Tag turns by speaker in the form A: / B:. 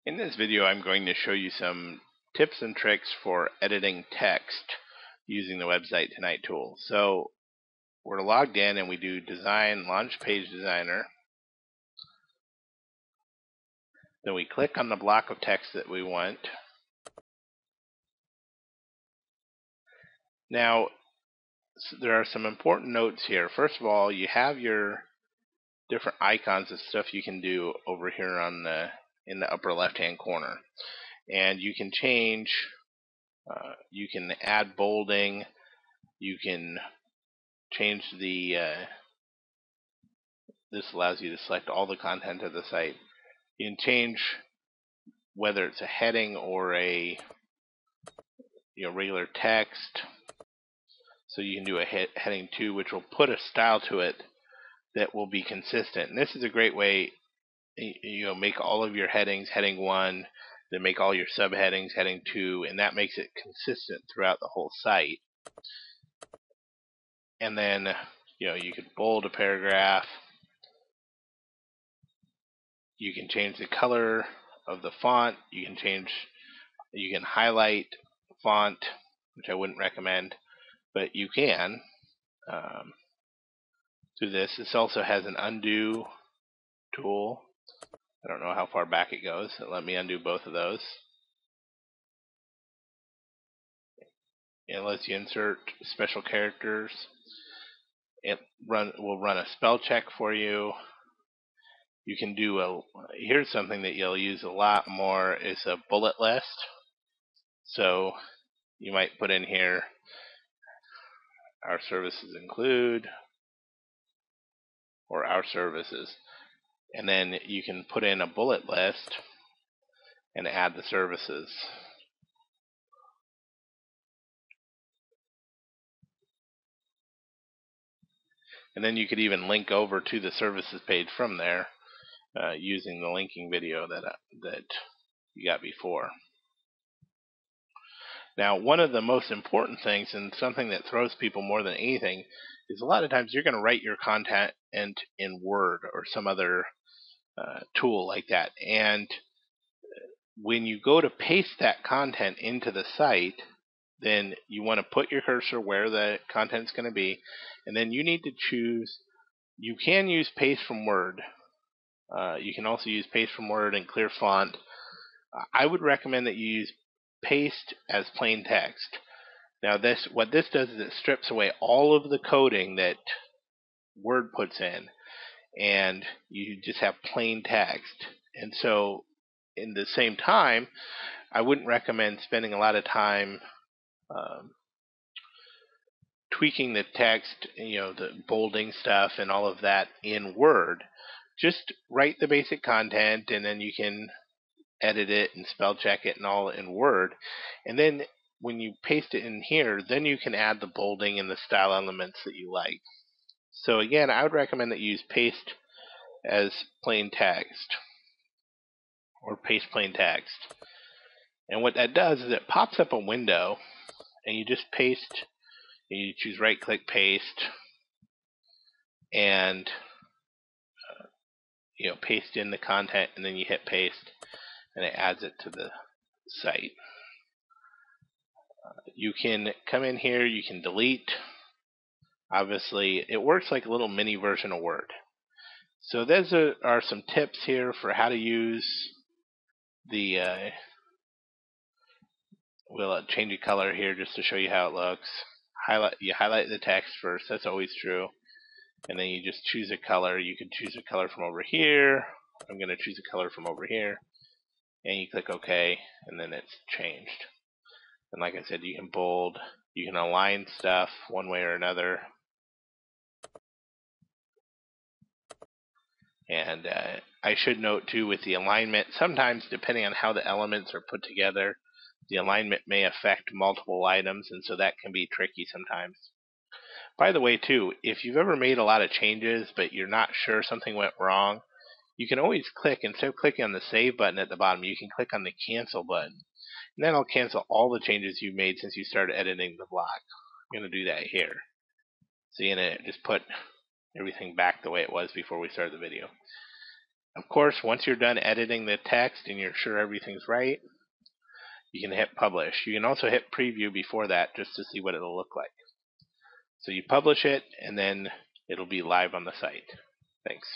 A: In this video, I'm going to show you some tips and tricks for editing text using the website Tonight tool. So we're logged in and we do Design, Launch Page Designer. Then we click on the block of text that we want. Now, there are some important notes here. First of all, you have your different icons of stuff you can do over here on in the upper left-hand corner. And you can change, you can add bolding, you can change the this allows you to select all the content of the site. You can change whether it's a heading or a regular text. So you can do a heading 2, which will put a style to it that will be consistent. And this is a great way, make all of your headings heading 1, then make all your subheadings heading 2, and that makes it consistent throughout the whole site. And then you could bold a paragraph. You can change the color of the font. You can highlight font, which I wouldn't recommend, but you can do this. This also has an undo tool. I don't know how far back it goes. Let me undo both of those. It lets you insert special characters. It will run a spell check for you. You can do here's something that you'll use a lot more, is a bullet list. So you might put in here, our services include, or our services, and then you can put in a bullet list and add the services. And then you could even link over to the services page from there using the linking video that you got before. Now, one of the most important things, and something that throws people more than anything, is a lot of times you're going to write your content in Word or some other tool like that. And when you go to paste that content into the site, then you want to put your cursor where the content's going to be, and then you need to choose. You can use paste from Word. You can also use paste from Word and clear font. I would recommend that you use paste as plain text. Now what this does is it strips away all of the coding that Word puts in, and you just have plain text. And so in the same time, I wouldn't recommend spending a lot of time tweaking the text, the bolding stuff and all of that in Word. Just write the basic content, and then you can edit it and spell check it and all in Word. And then when you paste it in here, then you can add the bolding and the style elements that you like. So again, I would recommend that you use paste as plain text, or paste plain text. And what that does is it pops up a window, and you just paste. You choose right click paste, and paste in the content, and then you hit paste, and it adds it to the site. You can come in here, you can delete. Obviously, it works like a little mini version of Word. So those are some tips here for how to use the we'll change the color here just to show you how it looks. You highlight the text first, that's always true, and then you just choose a color. You can choose a color from over here. I'm going to choose a color from over here, and you click OK, and then it's changed. And like I said, you can bold, you can align stuff one way or another. And I should note too, with the alignment, sometimes depending on how the elements are put together, the alignment may affect multiple items, and so that can be tricky sometimes. By the way too, if you've ever made a lot of changes but you're not sure something went wrong, you can always click, instead of clicking on the save button at the bottom, you can click on the cancel button. And that'll cancel all the changes you've made since you started editing the block. I'm going to do that here. See, and it just put everything back the way it was before we started the video. Of course, once you're done editing the text and you're sure everything's right, you can hit publish. You can also hit preview before that just to see what it'll look like. So you publish it, and then it'll be live on the site. Thanks.